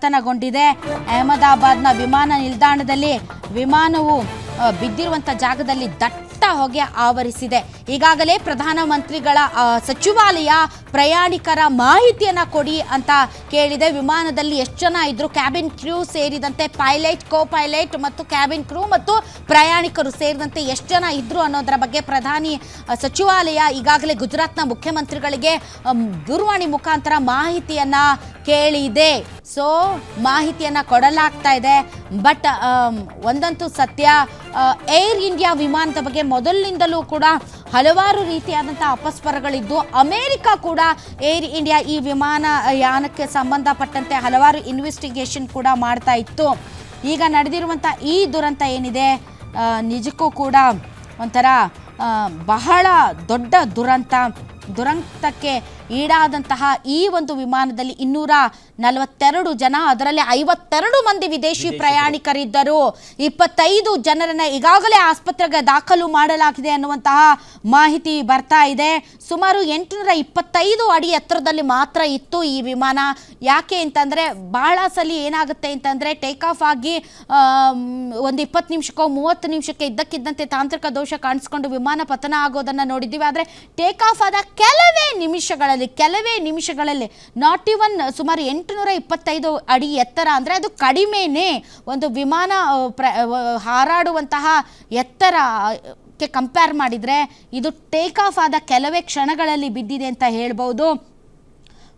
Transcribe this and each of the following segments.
ಪತನಗೊಂಡಿದೆ. ಅಹಮದಾಬಾದ್ನ ವಿಮಾನ ನಿಲ್ದಾಣದಲ್ಲಿ ವಿಮಾನವು ಬಿದ್ದಿರುವಂಥ ಜಾಗದಲ್ಲಿ ದಟ್ಟ ಹೊಗೆ ಆವರಿಸಿದೆ. ಈಗಾಗಲೇ ಪ್ರಧಾನಮಂತ್ರಿಗಳ ಸಚಿವಾಲಯ ಪ್ರಯಾಣಿಕರ ಮಾಹಿತಿಯನ್ನು ಕೊಡಿ ಅಂತ ಕೇಳಿದೆ. ವಿಮಾನದಲ್ಲಿ ಎಷ್ಟು ಜನ ಇದ್ರು, ಕ್ಯಾಬಿನ್ ಕ್ರೂ ಸೇರಿದಂತೆ ಪೈಲಟ್, ಕೋ ಪೈಲಟ್ ಮತ್ತು ಕ್ಯಾಬಿನ್ ಕ್ರೂ ಮತ್ತು ಪ್ರಯಾಣಿಕರು ಸೇರಿದಂತೆ ಎಷ್ಟು ಜನ ಇದ್ರು ಅನ್ನೋದರ ಬಗ್ಗೆ ಪ್ರಧಾನಿ ಸಚಿವಾಲಯ ಈಗಾಗಲೇ ಗುಜರಾತ್ನ ಮುಖ್ಯಮಂತ್ರಿಗಳಿಗೆ ದೂರವಾಣಿ ಮುಖಾಂತರ ಮಾಹಿತಿಯನ್ನು ಕೇಳಿದೆ. ಸೊ ಮಾಹಿತಿಯನ್ನು ಕೊಡಲಾಗ್ತಾ ಇದೆ. ಬಟ್ ಒಂದಂತೂ ಸತ್ಯ, ಏರ್ ಇಂಡಿಯಾ ವಿಮಾನದ ಬಗ್ಗೆ ಮೊದಲಿನಿಂದಲೂ ಕೂಡ ಹಲವಾರು ರೀತಿಯಾದಂಥ ಅಪಸ್ವರಗಳಿದ್ದು, ಅಮೇರಿಕ ಕೂಡ ಏರ್ ಇಂಡಿಯಾ ಈ ವಿಮಾನಯಾನಕ್ಕೆ ಸಂಬಂಧಪಟ್ಟಂತೆ ಹಲವಾರು ಇನ್ವೆಸ್ಟಿಗೇಷನ್ ಕೂಡ ಮಾಡ್ತಾ ಇತ್ತು. ಈಗ ನಡೆದಿರುವಂಥ ಈ ದುರಂತ ಏನಿದೆ, ನಿಜಕ್ಕೂ ಕೂಡ ಒಂಥರ ಬಹಳ ದೊಡ್ಡ ದುರಂತಕ್ಕೆ ಈಡಾದಂತಹ ಈ ಒಂದು ವಿಮಾನದಲ್ಲಿ 242 ಜನ, ಅದರಲ್ಲಿ 52 ಮಂದಿ ವಿದೇಶಿ ಪ್ರಯಾಣಿಕರಿದ್ದರು. 25 ಜನರನ್ನ ಈಗಾಗಲೇ ಆಸ್ಪತ್ರೆಗೆ ದಾಖಲು ಮಾಡಲಾಗಿದೆ ಅನ್ನುವಂತಹ ಮಾಹಿತಿ ಬರ್ತಾ ಇದೆ. ಸುಮಾರು 825 ಅಡಿ ಎತ್ತರದಲ್ಲಿ ಮಾತ್ರ ಇತ್ತು ಈ ವಿಮಾನ. ಯಾಕೆ ಅಂತಂದರೆ ಬಹಳ ಸಲ ಏನಾಗುತ್ತೆ ಅಂತಂದರೆ ಟೇಕ್ ಆಫ್ ಆಗಿ ಒಂದು 20 ನಿಮಿಷಕ್ಕೋ 30 ನಿಮಿಷಕ್ಕೆ ಇದ್ದಕ್ಕಿದ್ದಂತೆ ತಾಂತ್ರಿಕ ದೋಷ ಕಾಣಿಸ್ಕೊಂಡು ವಿಮಾನ ಪತನ ಆಗೋದನ್ನು ನೋಡಿದ್ದೀವಿ. ಆದರೆ ಟೇಕ್ ಆಫ್ ಆದ ಕೆಲವೇ ನಿಮಿಷಗಳಲ್ಲಿ ನಾಟ್ ಇವನ್ ಸುಮಾರು 825 ಅಡಿ ಎತ್ತರ ಅಂದರೆ ಅದು ಕಡಿಮೆನೇ. ಒಂದು ವಿಮಾನ ಹಾರಾಡುವಂತಹ ಎತ್ತರಕ್ಕೆ ಕಂಪೇರ್ ಮಾಡಿದರೆ ಇದು ಟೇಕ್ ಆಫ್ ಆದ ಕೆಲವೇ ಕ್ಷಣಗಳಲ್ಲಿ ಬಿದ್ದಿದೆ ಅಂತ ಹೇಳ್ಬೋದು.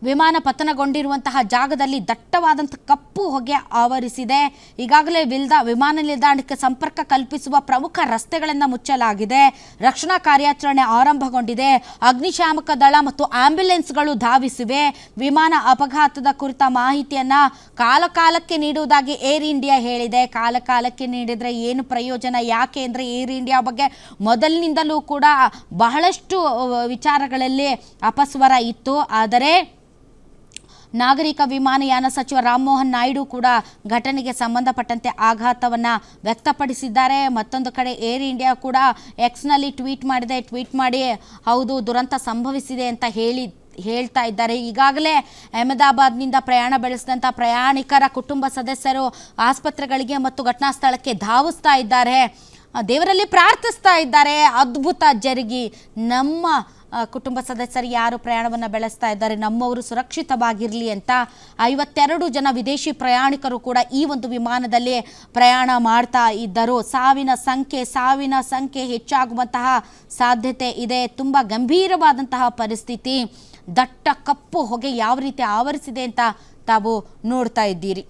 ವಿಮಾನ ಪತನಗೊಂಡಿರುವಂತಹ ಜಾಗದಲ್ಲಿ ದಟ್ಟವಾದಂಥ ಕಪ್ಪು ಹೊಗೆ ಆವರಿಸಿದೆ. ಈಗಾಗಲೇ ವಿಮಾನ ನಿಲ್ದಾಣಕ್ಕೆ ಸಂಪರ್ಕ ಕಲ್ಪಿಸುವ ಪ್ರಮುಖ ರಸ್ತೆಗಳನ್ನು ಮುಚ್ಚಲಾಗಿದೆ. ರಕ್ಷಣಾ ಕಾರ್ಯಾಚರಣೆ ಆರಂಭಗೊಂಡಿದೆ. ಅಗ್ನಿಶಾಮಕ ದಳ ಮತ್ತು ಆಂಬ್ಯುಲೆನ್ಸ್ಗಳು ಧಾವಿಸಿವೆ. ವಿಮಾನ ಅಪಘಾತದ ಕುರಿತ ಮಾಹಿತಿಯನ್ನು ಕಾಲಕಾಲಕ್ಕೆ ನೀಡುವುದಾಗಿ ಏರ್ ಇಂಡಿಯಾ ಹೇಳಿದೆ. ಕಾಲಕಾಲಕ್ಕೆ ನೀಡಿದರೆ ಏನು ಪ್ರಯೋಜನ? ಯಾಕೆ ಅಂದರೆ ಏರ್ ಇಂಡಿಯಾ ಬಗ್ಗೆ ಮೊದಲಿನಿಂದಲೂ ಕೂಡ ಬಹಳಷ್ಟು ವಿಚಾರಗಳಲ್ಲಿ ಅಪಸ್ವರ ಇತ್ತು. ಆದರೆ ನಾಗರಿಕ ವಿಮಾನಯಾನ ಸಚಿವ ರಾಮಮೋಹನ್ ನಾಯ್ಡು ಕೂಡ ಘಟನೆಗೆ ಸಂಬಂಧಪಟ್ಟಂತೆ ಆಘಾತವನ್ನು ವ್ಯಕ್ತಪಡಿಸಿದ್ದಾರೆ. ಮತ್ತೊಂದು ಕಡೆ ಏರ್ ಇಂಡಿಯಾ ಕೂಡ ಎಕ್ಸ್ನಲ್ಲಿ ಟ್ವೀಟ್ ಮಾಡಿ ಹೌದು ದುರಂತ ಸಂಭವಿಸಿದೆ ಅಂತ ಹೇಳ್ತಾ ಇದ್ದಾರೆ. ಈಗಾಗಲೇ ಅಹಮದಾಬಾದ್ನಿಂದ ಪ್ರಯಾಣ ಬೆಳೆಸಿದಂಥ ಪ್ರಯಾಣಿಕರ ಕುಟುಂಬ ಸದಸ್ಯರು ಆಸ್ಪತ್ರೆಗಳಿಗೆ ಮತ್ತು ಘಟನಾ ಸ್ಥಳಕ್ಕೆ ಧಾವಿಸ್ತಾ ಇದ್ದಾರೆ. ದೇವರಲ್ಲಿ ಪ್ರಾರ್ಥಿಸ್ತಾ ಇದ್ದಾರೆ, ಅದ್ಭುತ ಜರುಗಿ ನಮ್ಮ ಕುಟುಂಬ ಸದಸ್ಯರು ಯಾರು ಪ್ರಯಾಣವನ್ನು ಬೆಳೆಸ್ತಾ ಇದ್ದಾರೆ ನಮ್ಮವರು ಸುರಕ್ಷಿತವಾಗಿರಲಿ ಅಂತ. 52 ಜನ ವಿದೇಶಿ ಪ್ರಯಾಣಿಕರು ಕೂಡ ಈ ಒಂದು ವಿಮಾನದಲ್ಲಿ ಪ್ರಯಾಣ ಮಾಡ್ತಾ ಇದ್ದರು. ಸಾವಿನ ಸಂಖ್ಯೆ ಹೆಚ್ಚಾಗುವಂತಹ ಸಾಧ್ಯತೆ ಇದೆ. ತುಂಬ ಗಂಭೀರವಾದಂತಹ ಪರಿಸ್ಥಿತಿ. ದಟ್ಟ ಕಪ್ಪು ಹೊಗೆ ಯಾವ ರೀತಿ ಆವರಿಸಿದೆ ಅಂತ ತಾವು ನೋಡ್ತಾ ಇದ್ದೀರಿ.